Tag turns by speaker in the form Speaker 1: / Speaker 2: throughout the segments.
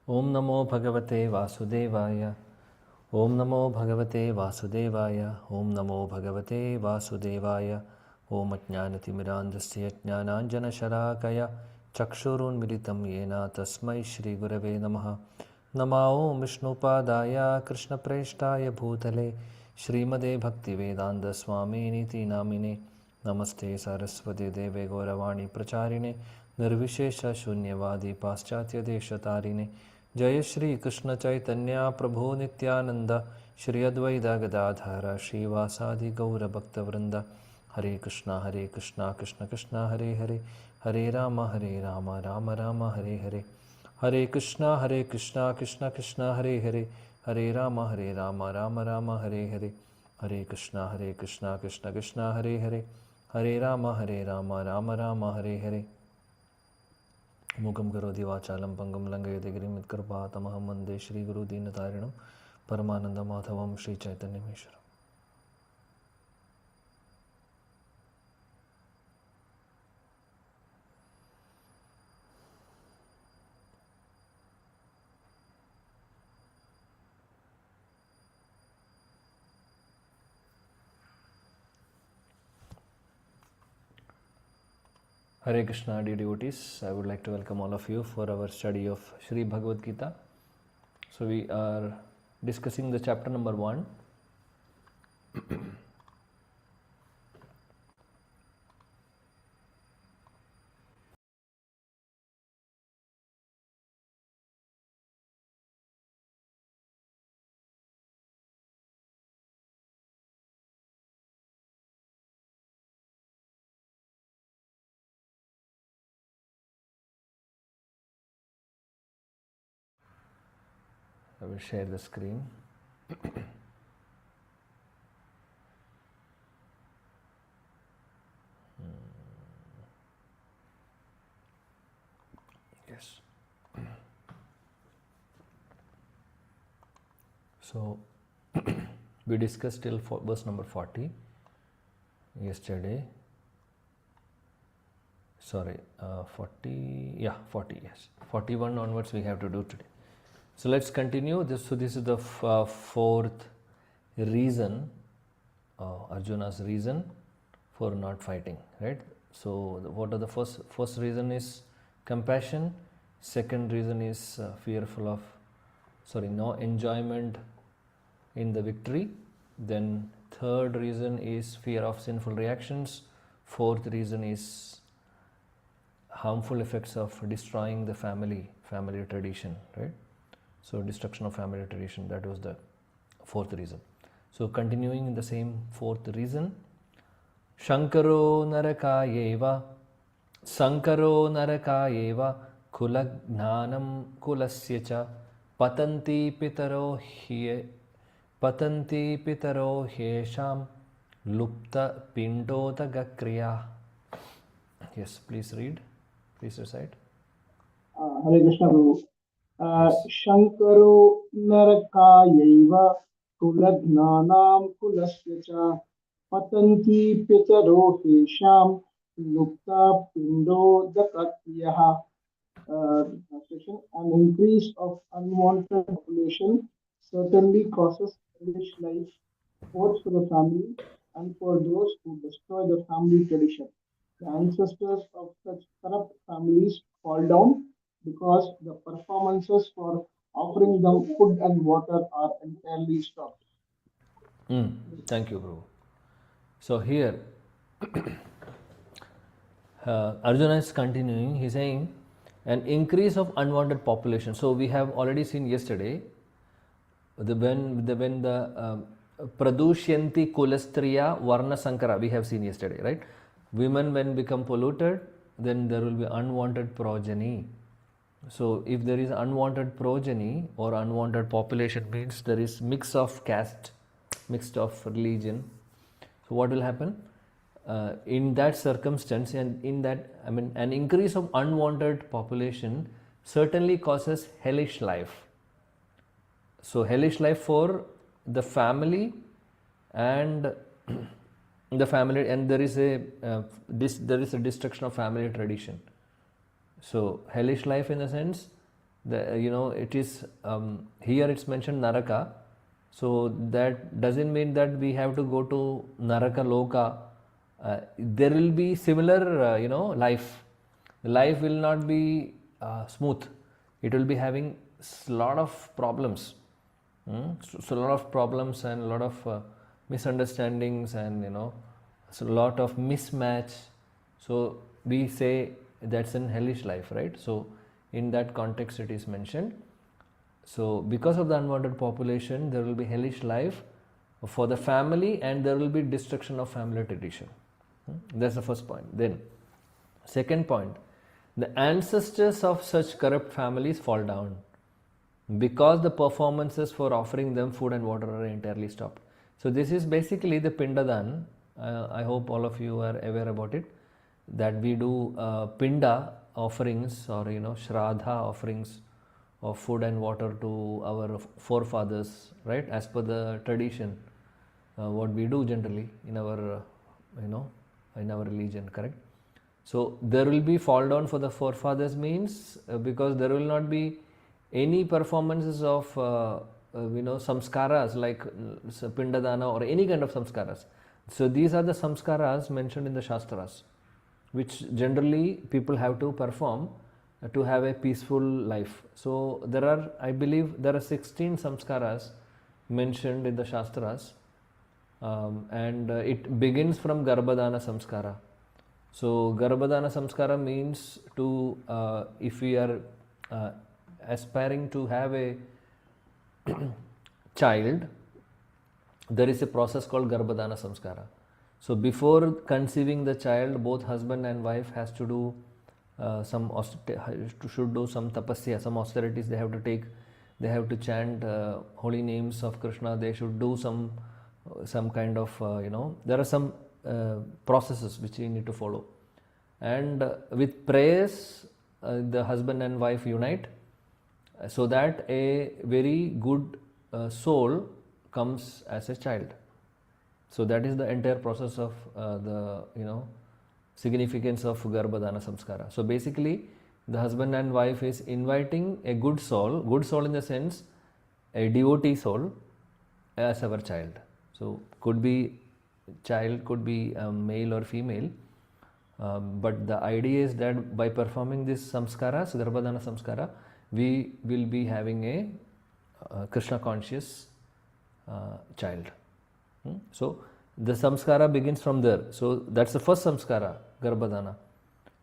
Speaker 1: Om Namo Bhagavate Vasudevaya. Om Namo Bhagavate Vasudevaya. Om Namo Bhagavate Vasudevaya. Om Ajnanatimirandasya Jnananjana Sharakaya Chakshurun Militam Yena Tasmai Shri Gurave Namaha. Namao Vishnupadaya Krishna Preshtaya Bhutale Srimade Bhaktivedanta Swami Niti Namine Namaste Saraswati Deve Gauravani Pracharine Nirvishesha Shunyavadi Paschatya Deshatarine Jaya Shri Krishna Chaitanya Prabhu Nityananda Shri Advaita Gadadhara Shri Vasadi Gaura Bhakta Vrinda Hare Krishna Krishna Krishna Hare Hare Hare Rama Rama Rama Hare Hare Hare Krishna Krishna Krishna Hare Hare Hare Rama Rama Rama Hare Hare Hare Krishna Krishna Krishna Hare Hare Hare Rama Rama Rama Hare Hare Mukam Karoti Vachalam Pangam Langayate Girim Mitkarpatamaham Vande Shri Guru Dinatarinam Paramananda Madhavam Shri Chaitanya Mishra. Hare Krishna, dear devotees. I would like to welcome all of you for our study of Sri Bhagavad Gita. So we are discussing the chapter number 1. I will share the screen. Yes. So we discussed till verse number 40 yesterday. Sorry, 40, yeah, 40, yes. 41 onwards we have to do today. So let's continue. So this is the fourth reason, Arjuna's reason for not fighting, right? So what are the first reason is compassion. Second reason is no enjoyment in the victory. Then third reason is fear of sinful reactions. Fourth reason is harmful effects of destroying the family tradition, right? So destruction of family tradition, that was the fourth reason. So continuing in the same fourth reason, Shankaro Narakayeva Kulagnanam Kulasyacha Patanti Pitaro Hesham Lupta Pindota Gakriya. Yes, please read. Please recite.
Speaker 2: Hare Krishna Prabhu.
Speaker 1: Yes.
Speaker 2: Shankaro Narakayaiva Kuladnanam Kulasya cha Patanti Pitaro Hesham Lupta Pindo Dakatyaha. An increase of unwanted population certainly causes hellish life both for the family and for those who destroy the family tradition. The ancestors of such corrupt families fall down because the performances for offering them food and water are entirely stopped.
Speaker 1: Thank you, Prabhu. So here, Arjuna is continuing. He's saying an increase of unwanted population. So we have already seen yesterday when the Pradushyanti Kulastriya Varna Sankara, we have seen yesterday, right? Women when become polluted, then there will be unwanted progeny. So if there is unwanted progeny or unwanted population, means there is mix of caste, mixed of religion. So what will happen? In that circumstance, and in that, an increase of unwanted population certainly causes hellish life. So hellish life for the family and there is a destruction of family tradition. So hellish life in the sense It is here it's mentioned Naraka, so that doesn't mean that we have to go to Naraka Loka. There will be similar, life. The life will not be smooth. It will be having lot of problems. So a lot of problems and a lot of misunderstandings, and so a lot of mismatch. So we say that's in hellish life, right? So in that context it is mentioned. So because of the unwanted population, there will be hellish life for the family, and there will be destruction of family tradition. That's the first point. Then second point, the ancestors of such corrupt families fall down because the performances for offering them food and water are entirely stopped. So this is basically the Pindadan. I hope all of you are aware about it, that we do Pinda offerings, or Shraddha offerings of food and water to our forefathers, right? As per the tradition, what we do generally in our, in our religion, correct? So there will be fall down for the forefathers means because there will not be any performances of samskaras like Pindadana or any kind of samskaras. So these are the samskaras mentioned in the Shastras, which generally people have to perform to have a peaceful life. So there are, I believe, there are 16 samskaras mentioned in the Shastras, and it begins from Garbhadana samskara. So Garbhadana samskara means to, if we are aspiring to have a child, there is a process called Garbhadana samskara. So before conceiving the child, both husband and wife has to do should do some tapasya, some austerities they have to take. They have to chant holy names of Krishna. They should do some kind of there are some processes which we need to follow, and with prayers the husband and wife unite, so that a very good soul comes as a child. So that is the entire process of the significance of Garbhadana samskara. So basically the husband and wife is inviting a good soul in the sense a devotee soul, as our child. So could be child, could be male or female, but the idea is that by performing this samskaras, Garbhadana samskara, we will be having a Krishna conscious child. So the samskara begins from there. So that's the first samskara, Garbhadana.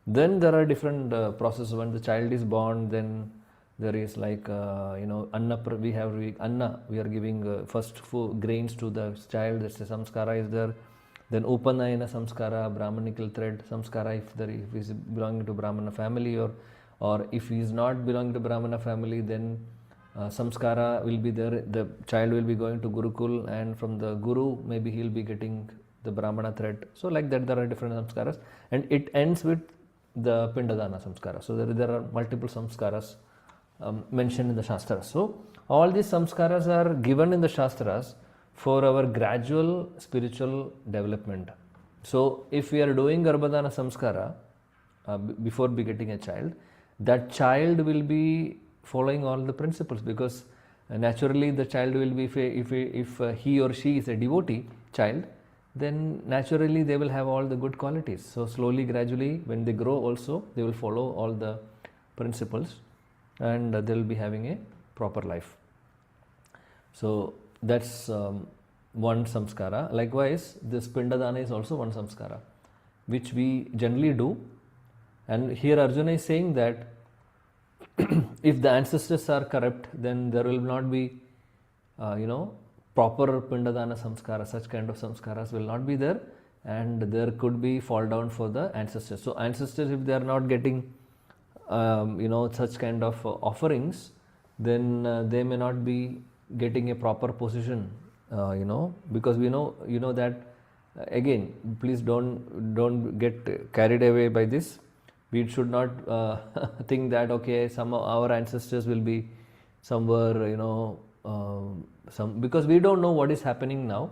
Speaker 1: Then there are different processes. When the child is born, then there is like anna. We have anna. We are giving first grains to the child. That's the samskara is there. Then Upanayana samskara, Brahmanical thread samskara, if he is belonging to Brahmana family, or if he is not belonging to Brahmana family, then samskara will be there. The child will be going to Gurukul, and from the Guru maybe he will be getting the Brahmana thread. So like that there are different samskaras, and it ends with the Pindadana samskara. So there are multiple samskaras mentioned in the Shastras. So all these samskaras are given in the Shastras for our gradual spiritual development. So if we are doing Garbhadana samskara before begetting a child, that child will be following all the principles, because naturally the child will be, if he or she is a devotee child, then naturally they will have all the good qualities. So slowly, gradually, when they grow also, they will follow all the principles, and they will be having a proper life. So that's one samskara. Likewise, this Pindadana is also one samskara, which we generally do. And here Arjuna is saying that if the ancestors are corrupt, then there will not be, proper Pindadana samskara. Such kind of samskaras will not be there, and there could be fall down for the ancestors. So ancestors, if they are not getting, such kind of offerings, then they may not be getting a proper position, because we know, that again, please don't get carried away by this. We should not think that okay, some of our ancestors will be somewhere, because we don't know what is happening now.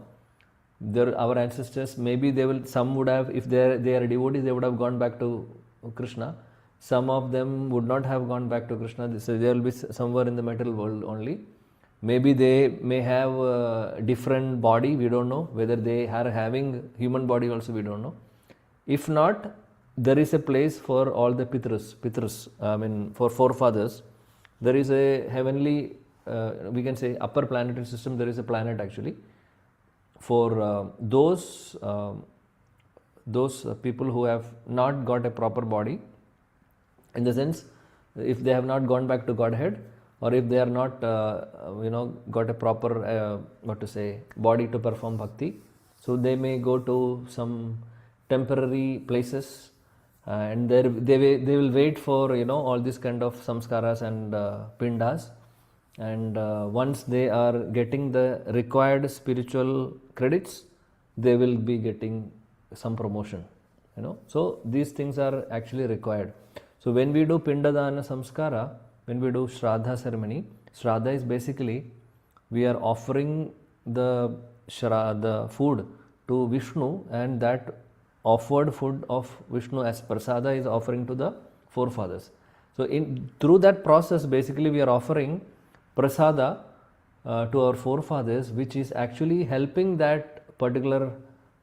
Speaker 1: Our ancestors, maybe some would have, if they are devotees, they would have gone back to Krishna. Some of them would not have gone back to Krishna, so they will be somewhere in the material world only. Maybe they may have a different body, we don't know. Whether they are having human body also, we don't know. If not, there is a place for all the Pitras, I mean for forefathers. There is a heavenly, we can say upper planetary system, there is a planet actually for those people who have not got a proper body, in the sense if they have not gone back to Godhead, or if they are not got a proper what to say body to perform bhakti, so they may go to some temporary places, and there they will wait for all these kind of samskaras and pindas, and once they are getting the required spiritual credits, they will be getting some promotion, so these things are actually required. So when we do pindadana samskara, when we do shraddha ceremony, shraddha is basically we are offering the food to Vishnu, and that offered food of Vishnu as prasada is offering to the forefathers. So through that process, basically we are offering prasada to our forefathers, which is actually helping that particular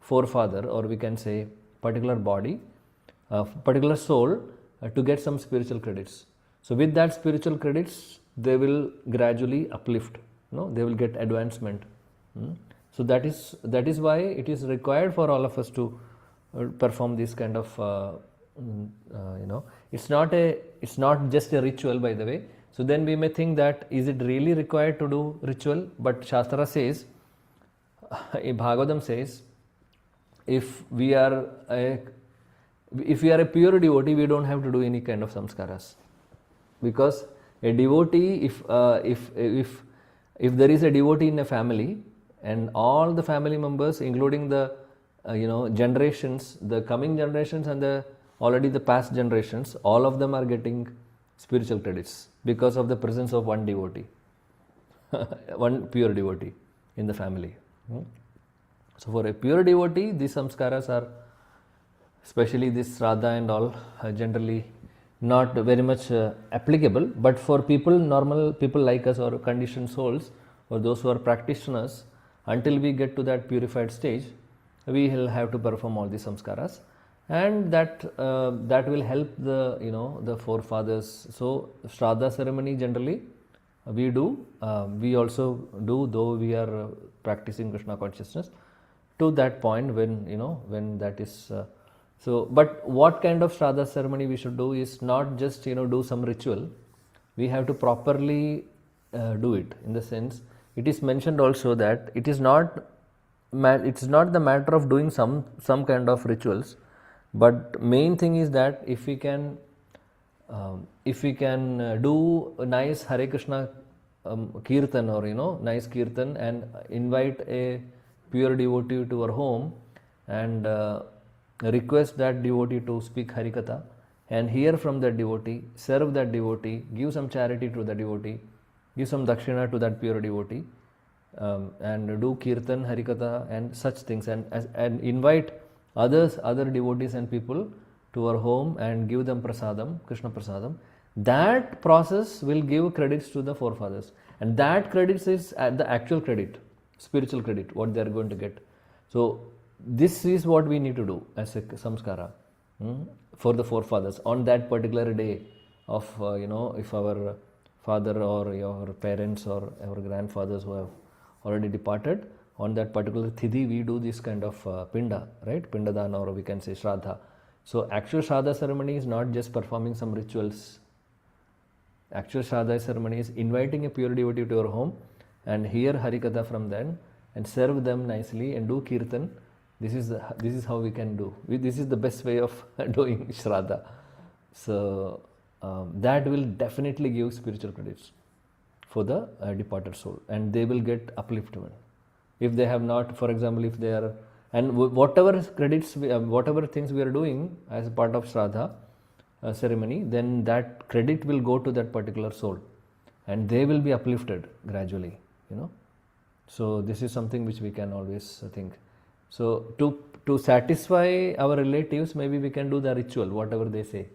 Speaker 1: forefather, or we can say particular body, particular soul, to get some spiritual credits. So with that spiritual credits, they will gradually uplift, they will get advancement. So that is why it is required for all of us to perform this kind of it's not just a ritual, by the way. So then we may think that is it really required to do ritual? But Shastra says, Bhagavatam says, if we are a pure devotee, we don't have to do any kind of samskaras, because a devotee, if there is a devotee in a family, and all the family members, including the generations, the coming generations and the past generations, all of them are getting spiritual credits because of the presence of one devotee, one pure devotee in the family. So for a pure devotee, these samskaras are, especially this Shraddha and all, generally not very much applicable. But for normal people like us, or conditioned souls, or those who are practitioners, until we get to that purified stage, we will have to perform all these samskaras, and that will help the forefathers. So Shraddha ceremony generally we do, we also do, though we are practicing Krishna consciousness to that point when that is so. But what kind of Shraddha ceremony we should do is not just do some ritual. We have to properly do it, in the sense it is mentioned also that it is not the matter of doing some kind of rituals, but main thing is that if we can do a nice Hare Krishna kirtan, or nice kirtan, and invite a pure devotee to our home, and request that devotee to speak Harikatha, and hear from that devotee, serve that devotee, give some charity to the devotee, give some dakshina to that pure devotee, and do kirtan, Harikatha and such things, and invite other devotees and people to our home and give them prasadam, Krishna prasadam. That process will give credits to the forefathers, and that credits is the actual credit, spiritual credit, what they are going to get. So this is what we need to do as a samskara for the forefathers on that particular day of if our father or your parents or our grandfathers who have already departed, on that particular Tithi we do this kind of pinda, right? Pindadana, or we can say Shraddha. So actual Shraddha ceremony is not just performing some rituals. Actual Shraddha ceremony is inviting a pure devotee to your home and hear Harikatha from them and serve them nicely and do kirtan. This is how we can do. This is the best way of doing Shraddha. So that will definitely give spiritual credits for the departed soul, and they will get upliftment. If they have not, for example, if they are, and whatever credits, whatever things we are doing as part of Shraddha ceremony, then that credit will go to that particular soul, and they will be uplifted gradually, So this is something which we can always think. So to satisfy our relatives, maybe we can do the ritual, whatever they say.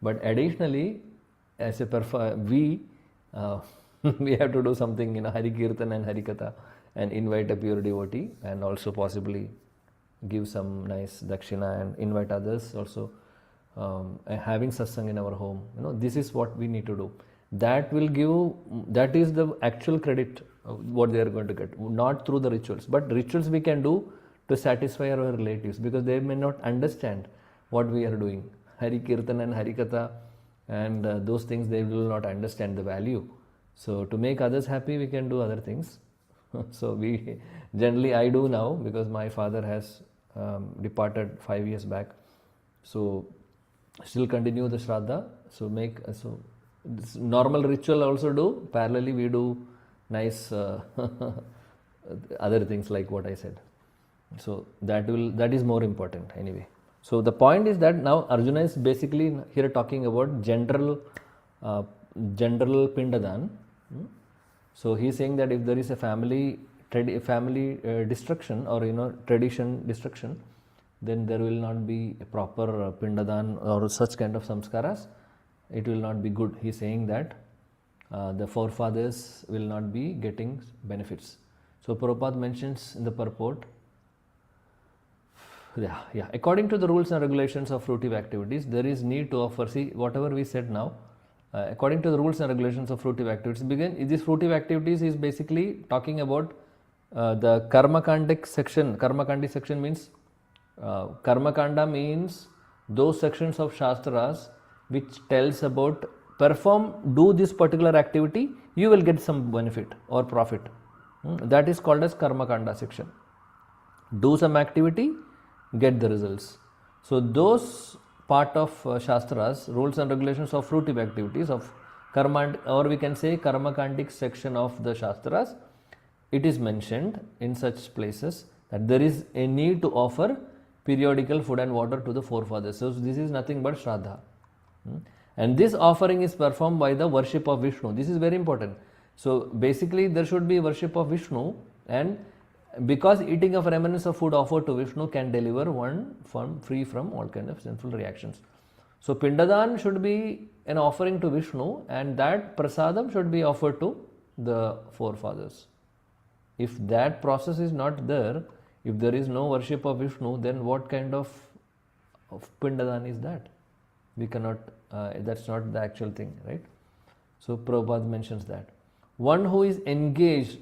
Speaker 1: But additionally, as a we we have to do something, Hari Kirtan and Hari Katha, and invite a pure devotee, and also possibly give some nice dakshina and invite others also, and having satsang in our home. This is what we need to do. That will give, that is the actual credit of what they are going to get, not through the rituals. But rituals we can do to satisfy our relatives, because they may not understand what we are doing. Hari Kirtan and Hari Katha and those things, they will not understand the value. So to make others happy, we can do other things. So we generally, I do now, because my father has departed 5 years back. So still continue the Shraddha. So this normal ritual also do. Parallelly we do nice other things like what I said. So that is more important anyway. So the point is that now Arjuna is basically here talking about general Pindadan. So he is saying that if there is a family destruction, or tradition destruction, then there will not be a proper Pindadan or such kind of samskaras. It will not be good. He is saying that the forefathers will not be getting benefits. So Prabhupada mentions in the purport, according to the rules and regulations of fruitive activities, there is need to offer, see whatever we said now, according to the rules and regulations of fruitive activities, this fruitive activities is basically talking about the Karmakandic section. Karmakandi section means, Karmakanda means those sections of Shastras which tells about do this particular activity, you will get some benefit or profit. That is called as Karmakanda section. Do some activity, get the results. So those part of Shastras, rules and regulations of fruitive activities of Karma, or we can say Karmakandic section of the Shastras, it is mentioned in such places that there is a need to offer periodical food and water to the forefathers. So this is nothing but Shraddha. And this offering is performed by the worship of Vishnu. This is very important. So basically there should be worship of Vishnu, and because eating of remnants of food offered to Vishnu can deliver one free from all kind of sinful reactions. So Pindadan should be an offering to Vishnu, and that prasadam should be offered to the forefathers. If that process is not there, if there is no worship of Vishnu, then what kind of Pindadan is that? We cannot, that's not the actual thing, right? So Prabhupada mentions that. One who is engaged,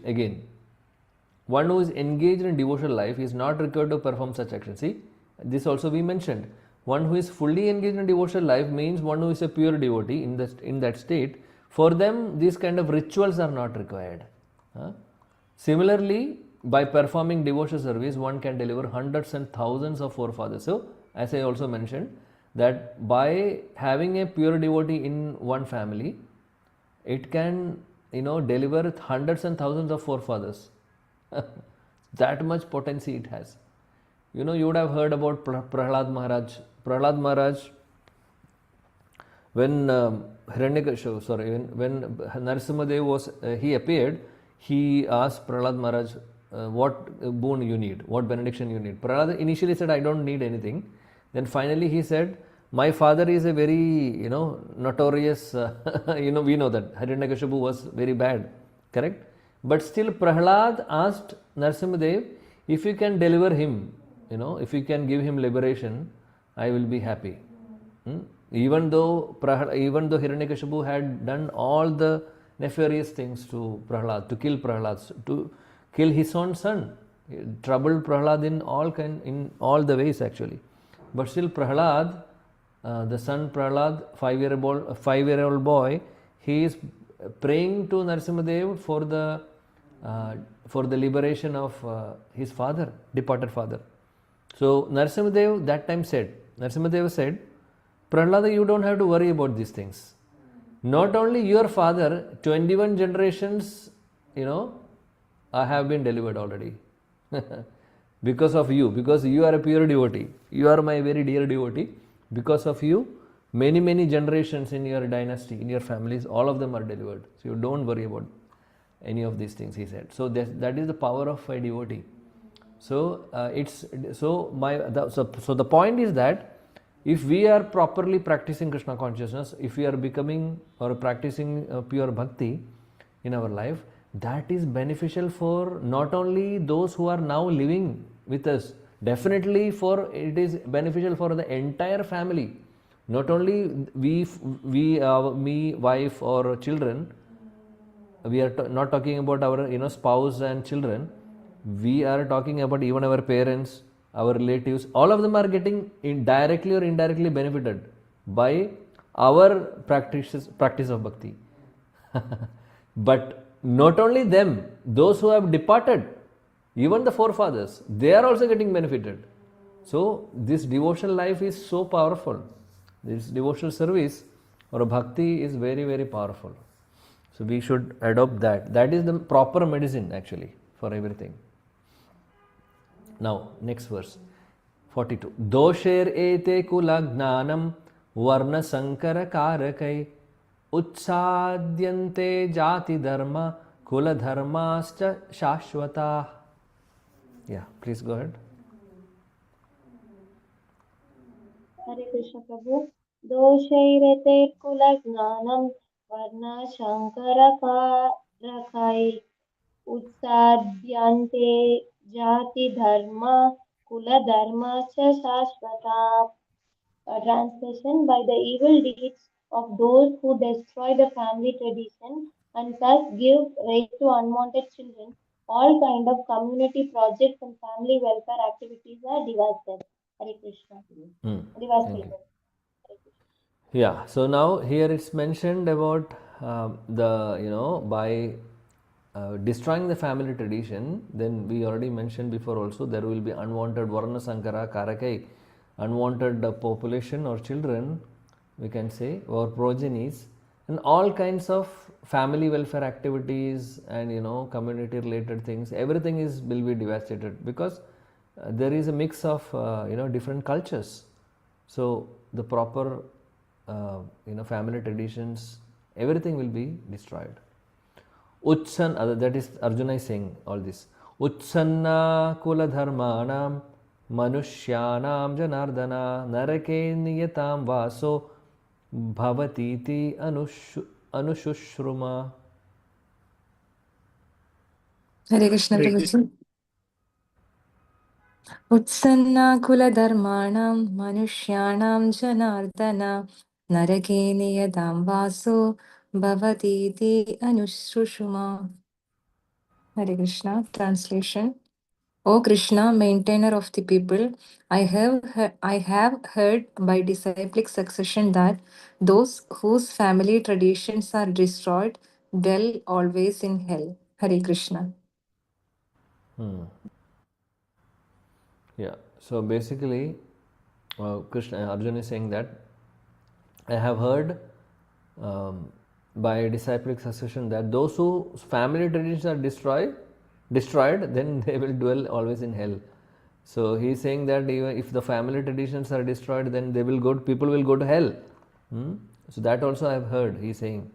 Speaker 1: one who is engaged in devotional life is not required to perform such actions. See, this also we mentioned. One who is fully engaged in devotional life means one who is a pure devotee in that state. For them, these kind of rituals are not required. Similarly, by performing devotional service, one can deliver hundreds and thousands of forefathers. So, as I also mentioned, that by having a pure devotee in one family, it can, deliver hundreds and thousands of forefathers. That much potency it has. You would have heard about Prahlad Maharaj. Prahlad Maharaj, when when Narasimhadev was, he appeared, he asked Prahlad Maharaj, what boon you need, what benediction you need. Prahlad initially said, I don't need anything. Then finally he said, my father is a very, notorious, we know that Hiranyakashipu was very bad, correct? But still Prahlad asked Narasimhadev, if you can deliver him, if you can give him liberation, I will be happy. Even though Hiranyakashipu had done all the nefarious things to Prahlad, to kill Prahlad, to kill his own son, troubled Prahlad in all the ways actually. But still Prahlad, the son Prahlad, 5-year-old boy, he is praying to Narasimhadev for the liberation of his father, departed father. So Narasimhadev that time said, Prahlada, you don't have to worry about these things. Not only your father, 21 generations, I have been delivered already. Because of you, because you are a pure devotee. You are my very dear devotee. Because of you, many generations in your dynasty, in your families, all of them are delivered. So you don't worry about any of these things, he said. So that is the power of a devotee. So the point is that if we are properly practicing Krishna consciousness, if we are becoming or practicing pure bhakti in our life, that is beneficial for not only those who are now living with us, definitely for it is beneficial for the entire family. Not only me, wife or children, we are not talking about our spouse and children, we are talking about even our parents, our relatives, all of them are getting directly or indirectly benefited by our practice of bhakti. But not only them, those who have departed, even the forefathers, they are also getting benefited. So this devotional life is so powerful. This devotional service or bhakti is very, very powerful. So we should adopt that. That is the proper medicine actually for everything. Now, next verse 42. Dosher ete kulagnanam varna sankara karakai utsadyante jati dharma kula dharmascha shashvata. Yeah, please go ahead.
Speaker 3: Hare Krishna Prabhu. Doshairete kula gnanam varna shankara karakai utsadyante jati dharma kula dharma cha shashvata. Translation: by the evil deeds of those who destroy the family tradition and thus give rise to unwanted children, all kind of community projects and family welfare activities are devastated. Hare Krishna.
Speaker 1: Thank you.
Speaker 3: Devastated. Hare Krishna.
Speaker 1: Yeah, so now here it's mentioned about by destroying the family tradition. Then we already mentioned before also there will be unwanted varna sankara karakai, unwanted population or children, we can say, or progenies, and all kinds of family welfare activities and community related things. Everything will be devastated because there is a mix of different cultures. So the proper family traditions, everything will be destroyed. Utsan, that is Arjuna is saying all this. Utsanna kula dharmanam manushyanam janardana narake niyatam vaso bhavatiti anushruma.
Speaker 4: Hare Krishna
Speaker 2: Hare
Speaker 4: Prabhuji. Utsanna kula dharmanam manushyanam janardana narake niyadam vaso bhavatiti anusrushuma. Hare Krishna. Translation. O Krishna, maintainer of the people, I have heard by disciplic succession that those whose family traditions are destroyed dwell always in hell. Hare Krishna.
Speaker 1: Yeah, so basically Arjuna is saying that I have heard by disciplic succession that those whose family traditions are destroyed, then they will dwell always in hell. So he is saying that even if the family traditions are destroyed, then people will go to hell. So that also I have heard. He is saying,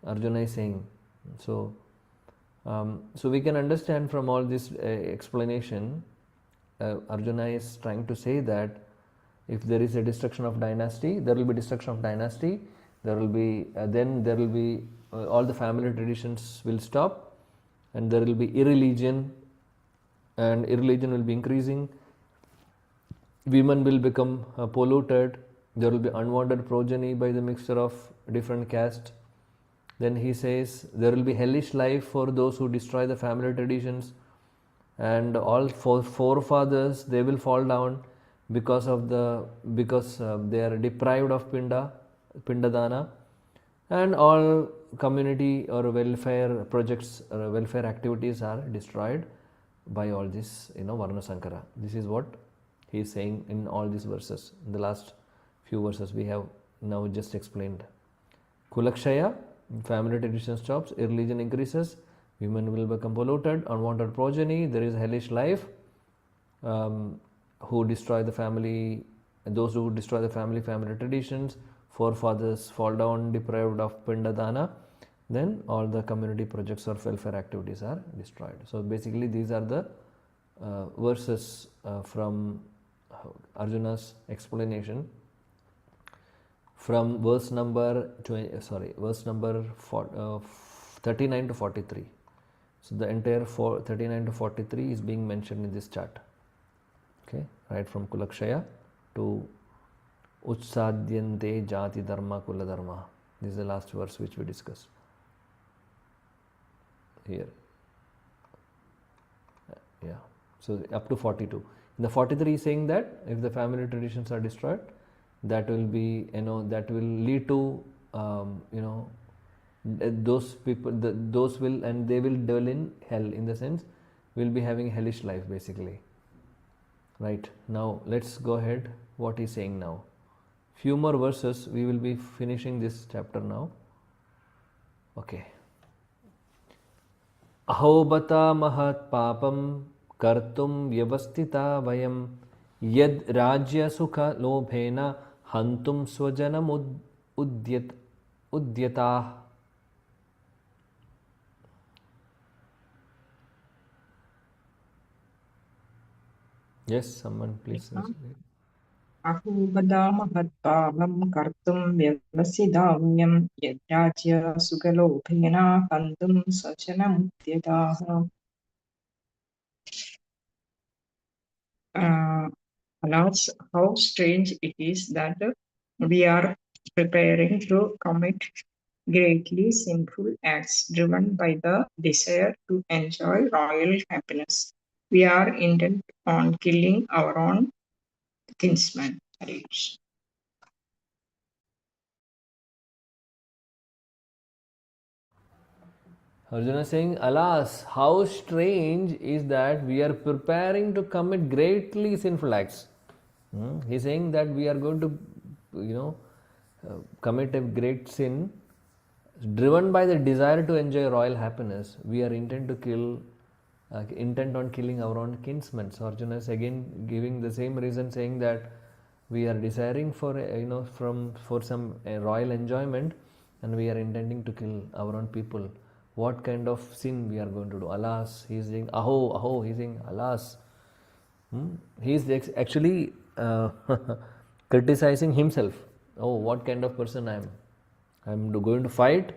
Speaker 1: Arjuna is saying. So we can understand from all this explanation, Arjuna is trying to say that if there is a destruction of dynasty, there will be destruction of dynasty. There will be all the family traditions will stop, and there will be irreligion, and irreligion will be increasing. Women will become polluted. There will be unwanted progeny by the mixture of different castes. Then he says there will be hellish life for those who destroy the family traditions, and all forefathers, they will fall down because they are deprived of pindadana, and all community or welfare projects or welfare activities are destroyed by all this varna sankara. This is what he is saying in all these verses. In the last few verses we have now just explained. Kulakshaya, family tradition stops, irreligion increases, women will become polluted, unwanted progeny, there is hellish life, who destroy the family, those who destroy the family traditions, forefathers fall down deprived of pindadana, then all the community projects or welfare activities are destroyed. So basically these are the verses from Arjuna's explanation from verse number 39 to 43. So the entire 39 to 43 is being mentioned in this chart. Okay, right from Kulakshaya to Utsadyante Jati Dharma Kula Dharma. This is the last verse which we discussed here. Yeah, so up to 42. In the 43 is saying that if the family traditions are destroyed, that will be, that will lead to, those people, those will, and they will dwell in hell, in the sense, will be having hellish life basically. Right, now let's go ahead what he's saying now. Few more verses, we will be finishing this chapter now. Okay. Ahobata mahat papam kartum vyavastita vayam yad rajya sukha lobhena hantum swajanam udyatah. Yes, someone please.
Speaker 5: अहो वदामहत्पापं कर्तुं व्यवसिदाम्यं यद्राज्य सुखलोभेन हन्तुं स्वजनमुद्यताः. Alas, how strange it is that we are preparing to commit greatly sinful acts driven by the desire to enjoy royal happiness. We are intent on killing our own kinsmen. Hare Krishna.
Speaker 1: Arjuna is saying, alas, how strange is that we are preparing to commit greatly sinful acts. He is saying that we are going to, commit a great sin, driven by the desire to enjoy royal happiness. We are intent on killing our own kinsmen. So Arjuna is again giving the same reason, saying that we are desiring for some royal enjoyment, and we are intending to kill our own people. What kind of sin we are going to do? Alas, he is saying, aho, he is saying, alas. He is actually criticizing himself. Oh, what kind of person I am? I am going to fight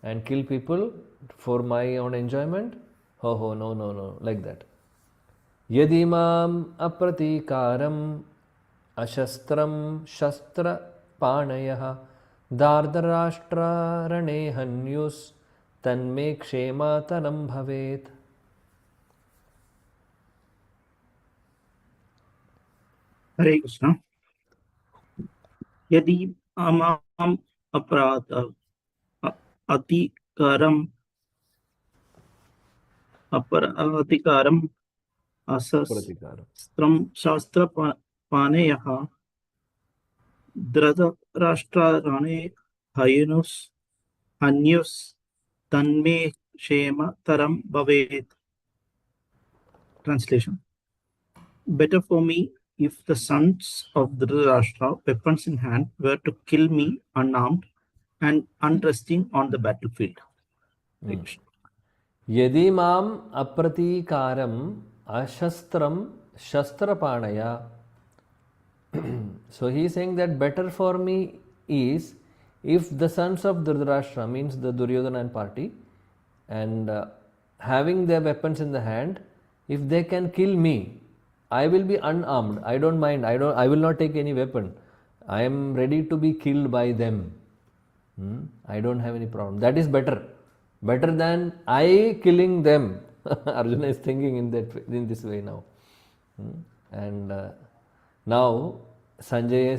Speaker 1: and kill people for my own enjoyment? No, like that. Yadimam apratikaram ashastram shastra panayah dardarashtra rane hanyus tanme kshema tanam bhavet.
Speaker 6: Hare Krishna. Yadi amam aparat atikaram asastram shastra paneyaha dhritarashtrarane hayunus hanyus tanme shema taram bhavet. Translation. Better for me if the sons of Dhritarashtra, weapons in hand, were to kill me unarmed and unresting on the battlefield.
Speaker 1: Yadi mam apratikaram ashastram shastrapanaya. So he is saying that better for me is if the sons of Dhritarashtra, means the Duryodhana and party, and having their weapons in the hand, if they can kill me, I will be unarmed. I don't mind. I will not take any weapon. I am ready to be killed by them. I don't have any problem. That is better than I killing them. Arjuna is thinking in this way now. And now Sanjay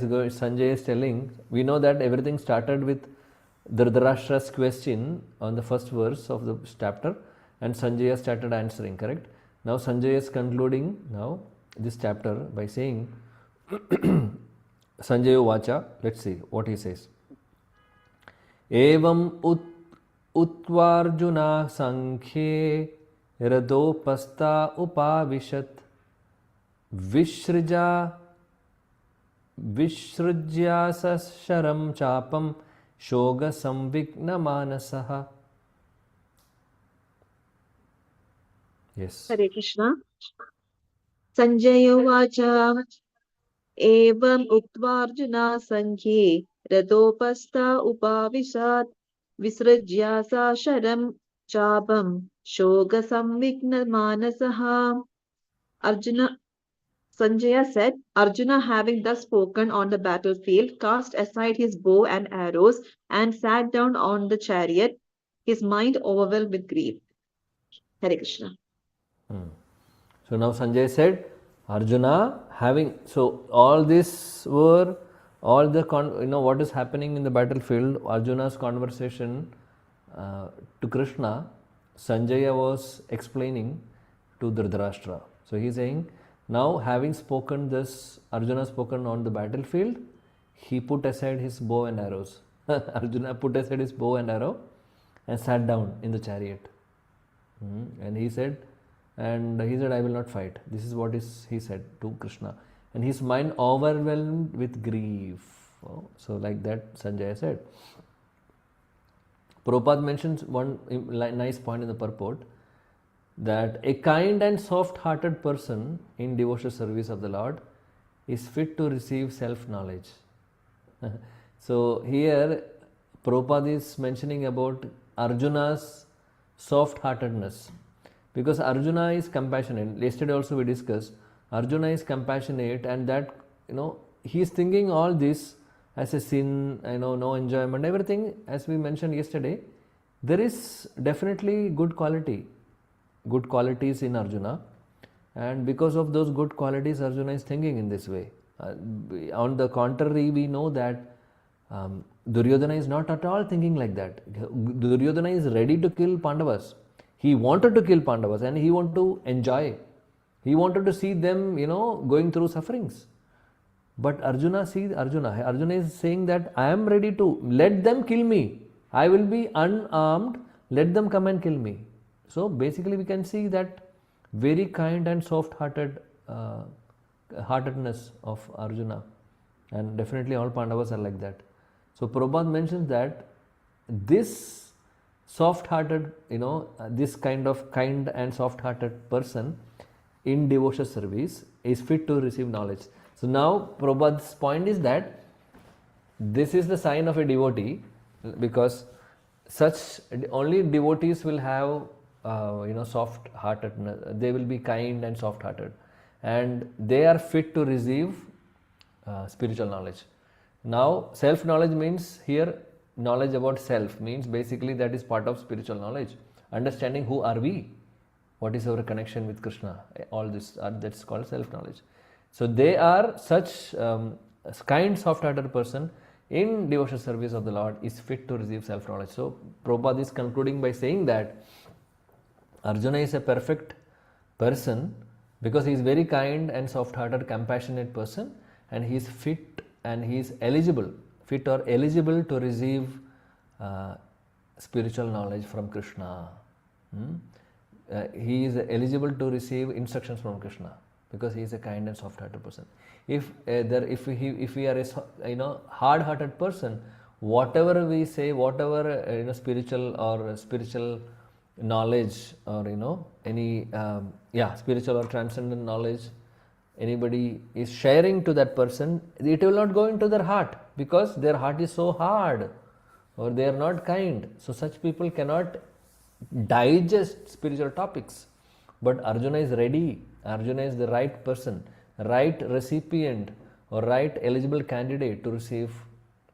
Speaker 1: is telling, we know that everything started with Dhritarashtra's question on the first verse of the chapter, and Sanjay started answering, correct? Now Sanjay is concluding now this chapter by saying, Sanjayo Vacha, let's see what he says. Evam utvarjuna sankhye radopasta upavishat vishrija sasharam chapam shoga samvigna manasaha. Yes.
Speaker 7: Hare Krishna. Sanjay Vacha evam uktva arjuna sankhye रथोपस्था उपाविशत् विसृज्य सा शरं चापं शोकसंविघ्नमानसः Arjuna Sanjaya said, Arjuna, having thus spoken on the battlefield, cast aside his bow and arrows and sat down on the chariot, his mind overwhelmed with grief. Hare Krishna.
Speaker 1: So now Sanjay said, Arjuna having, so all this were, all the, what is happening in the battlefield, Arjuna's conversation to Krishna, Sanjaya was explaining to Dhritarashtra. So he is saying, now having spoken this, Arjuna spoken on the battlefield, he put aside his bow and arrows. Arjuna put aside his bow and arrow and sat down in the chariot. And he said, I will not fight. This is what he said to Krishna. And his mind overwhelmed with grief. So like that Sanjaya said. Prabhupada mentions one nice point in the purport, that a kind and soft-hearted person in devotional service of the Lord is fit to receive self-knowledge. So here Prabhupada is mentioning about Arjuna's soft-heartedness, because Arjuna is compassionate. Yesterday also we discussed, Arjuna is compassionate, and that, he is thinking all this as a sin, no enjoyment, everything. As we mentioned yesterday, there is definitely good qualities in Arjuna, and because of those good qualities Arjuna is thinking in this way. On the contrary, we know that Duryodhana is not at all thinking like that. Duryodhana is ready to kill Pandavas. He wanted to kill Pandavas and he wanted to enjoy. He wanted to see them, going through sufferings. But Arjuna is saying that I am ready to, let them kill me. I will be unarmed, let them come and kill me. So basically we can see that very kind and soft-heartedness of Arjuna, and definitely all Pandavas are like that. So Prabhupada mentions that this soft-hearted, this kind and soft-hearted person in devotional service is fit to receive knowledge. So now Prabhupada's point is that this is the sign of a devotee, because such only devotees will have soft-heartedness. They will be kind and soft-hearted, and they are fit to receive spiritual knowledge. Now self-knowledge means here, knowledge about self means basically that is part of spiritual knowledge. Understanding who are we, what is our connection with Krishna, all this, that's called self-knowledge. So they are such kind, soft-hearted person in devotional service of the Lord is fit to receive self-knowledge. So Prabhupada is concluding by saying that Arjuna is a perfect person because he is very kind and soft-hearted, compassionate person, and he is fit and he is eligible to receive spiritual knowledge from Krishna. He is eligible to receive instructions from Krishna because he is a kind and soft-hearted person. If we are a hard-hearted person, whatever we say, whatever spiritual knowledge or any spiritual or transcendent knowledge anybody is sharing to that person, it will not go into their heart because their heart is so hard or they are not kind. So such people cannot digest spiritual topics. But Arjuna is ready. Arjuna is the right person, right recipient or right eligible candidate to receive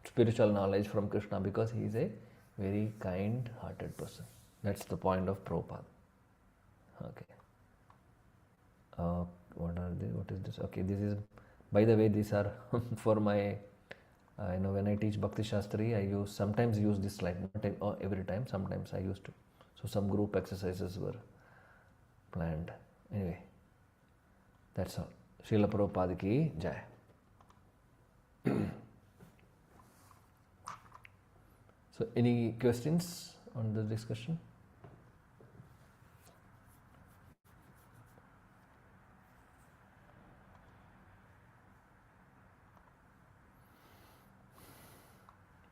Speaker 1: spiritual knowledge from Krishna because he is a very kind-hearted person. That's the point of Prabhupada. Okay. What are they? What is this? Okay, this is, by the way, these are for my, when I teach Bhakti Shastri, I sometimes use this slide, not every time, sometimes I used to. So some group exercises were planned. Anyway, that's all. Srila Prabhupada ki jai. So any questions on the discussion?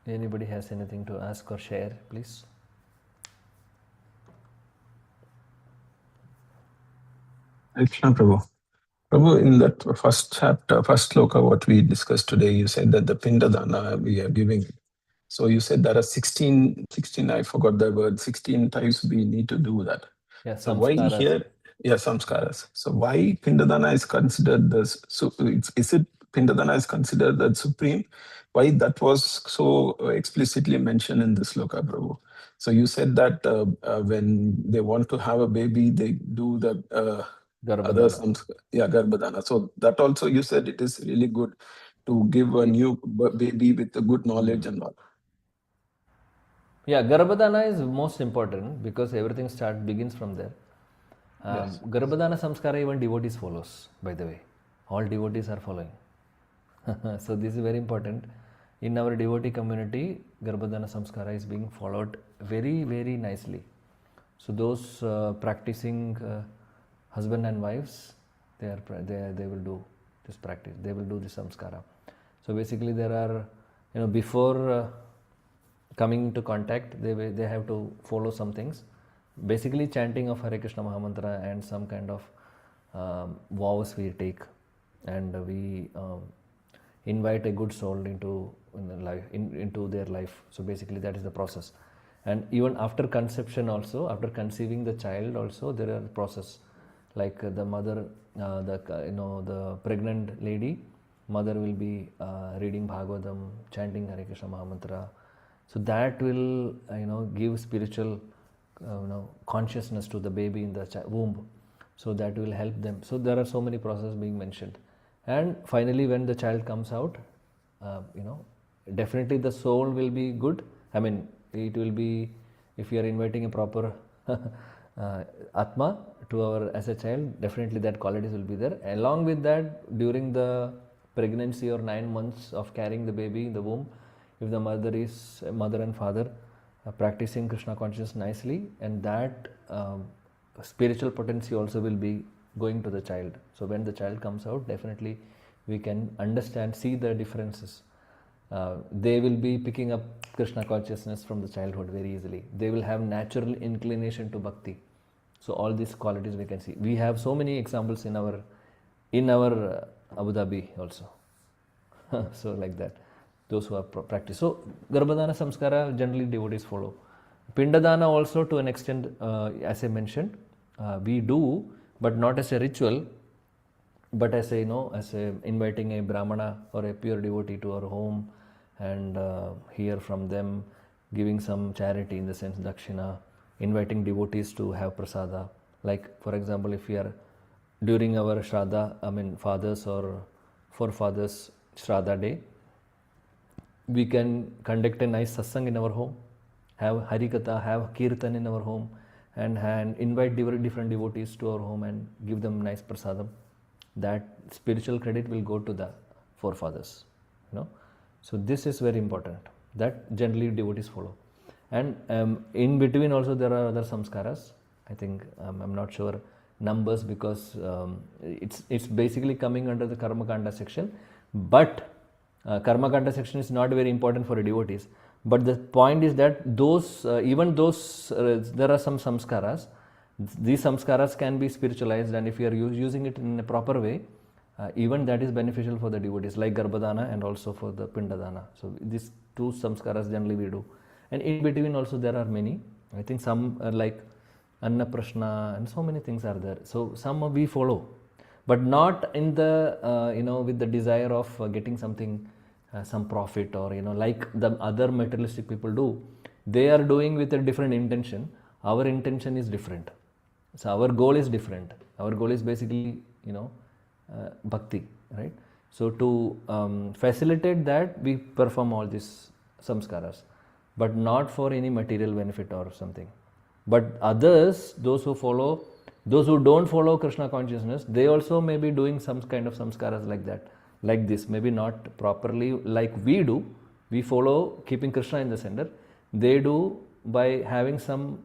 Speaker 1: Anybody has anything to ask or share, please?
Speaker 8: Krishna Prabhu. Prabhu, in that first chapter, first sloka, what we discussed today, you said that the Pindadana we are giving. So you said there are 16, I forgot the word, 16 times we need to do that.
Speaker 1: Yeah,
Speaker 8: So why
Speaker 1: samskaras.
Speaker 8: here? Yeah, samskaras. So why Pindadana is considered is it Pindadana is considered the supreme? Why that was so explicitly mentioned in this sloka, Prabhu? So you said that when they want to have a baby, they do the other Garbhadana. So that also you said it is really good to give a new baby with a good knowledge and all.
Speaker 1: Yeah, Garbhadana is most important because everything begins from there.
Speaker 8: Yes.
Speaker 1: Garbhadana samskara even devotees follows, by the way. All devotees are following. So this is very important. In our devotee community, Garbhadana samskara is being followed very, very nicely. So those practicing husband and wives, they will do this practice. They will do this samskara. So basically, there are before coming into contact, they have to follow some things. Basically, chanting of Hare Krishna Mahamantra and some kind of vows we take, and we invite a good soul into into their life. So basically, that is the process. And even after conception, also after conceiving the child, also there are process like the mother, the pregnant lady, mother will be reading Bhagavatam, chanting Hare Krishna Mahamantra. So that will give spiritual consciousness to the baby in the womb. So that will help them. So there are so many processes being mentioned. And finally, when the child comes out, definitely the soul will be good. I mean, it will be, if you are inviting a proper Atma to as a child, definitely that qualities will be there. Along with that, during the pregnancy or 9 months of carrying the baby in the womb, if the mother and father are practicing Krishna consciousness nicely, and that spiritual potency also will be going to the child. So when the child comes out, definitely we can understand, see the differences. They will be picking up Krishna consciousness from the childhood very easily. They will have natural inclination to bhakti. So all these qualities we can see. We have so many examples in our Abu Dhabi also. So like that, those who have practiced. So Garbhadana samskara generally devotees follow. Pindadana also to an extent, as I mentioned, we do, but not as a ritual, but as a inviting a brahmana or a pure devotee to our home and hear from them, giving some charity in the sense dakshina, inviting devotees to have prasada. Like for example, if we are during our shraddha, fathers or forefathers shraddha day, we can conduct a nice satsang in our home, have harikatha, have kirtan in our home, and invite different devotees to our home and give them nice prasadam. That spiritual credit will go to the forefathers. So this is very important. That generally devotees follow. And in between also there are other samskaras. I think I'm not sure numbers because it's basically coming under the Karma Kanda section. But Karma Kanda section is not very important for devotees. But the point is that even those there are some samskaras. These samskaras can be spiritualized, and if you are using it in a proper way, even that is beneficial for the devotees, like Garbhadana and also for the Pindadana. So these two samskaras generally we do. And in between also there are many. I think some like Anna Prashna and so many things are there. So some we follow, but not in the with the desire of getting something, some profit or like the other materialistic people do. They are doing with a different intention. Our intention is different. So our goal is different. Our goal is basically bhakti, right? So to facilitate that, we perform all these samskaras, but not for any material benefit or something. But others, those who don't follow Krishna consciousness, they also may be doing some kind of samskaras like that, like this. Maybe not properly like we do. We follow keeping Krishna in the center. They do by having some,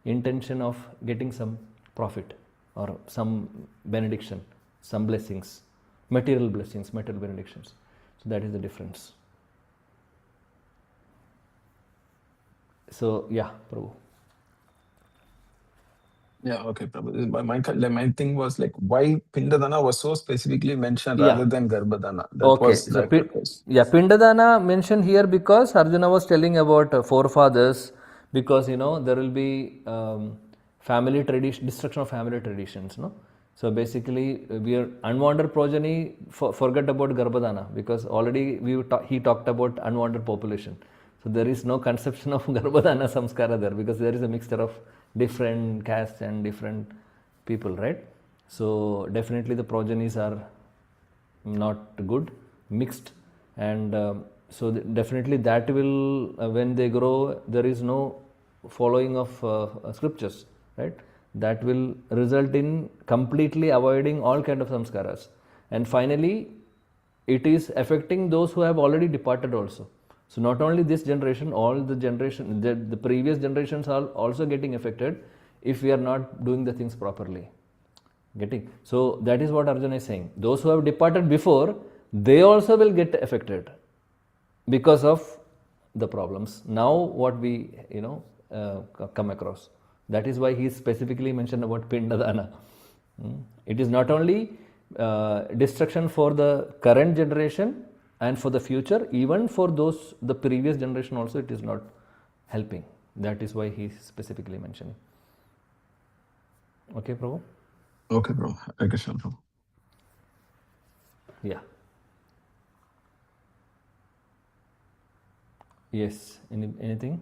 Speaker 1: intention of getting some profit or some benediction, some blessings, material benedictions. So that is the difference. So yeah, Prabhu.
Speaker 8: Yeah, okay, Prabhu. My thing was like why Pindadana was so specifically mentioned
Speaker 1: Yeah.
Speaker 8: rather than Garbhadana. That
Speaker 1: Okay.
Speaker 8: was
Speaker 1: So,
Speaker 8: that purpose.
Speaker 1: Pindadana mentioned here because Arjuna was telling about forefathers, because there will be family tradition, destruction of family traditions. No, so basically we are unwanted progeny. Forget about Garbhadana, because already he talked about unwanted population. So there is no conception of Garbhadana samskara there, because there is a mixture of different castes and different people, right? So definitely the progenies are not good, mixed, and so definitely that will when they grow, there is no following of scriptures, right? That will result in completely avoiding all kind of samskaras, and finally it is affecting those who have already departed also. So not only this generation, all the generation, the previous generations are also getting affected if we are not doing the things properly. Getting? So that is what Arjuna is saying. Those who have departed before, they also will get affected because of the problems. Now what we come across. That is why he specifically mentioned about Pindadana. It is not only destruction for the current generation and for the future, even for those the previous generation also it is not helping. That is why he is specifically mentioning. Okay, Prabhu?
Speaker 8: Okay, bro. Hare Krishna, bro.
Speaker 1: Yeah. Yes. Anything?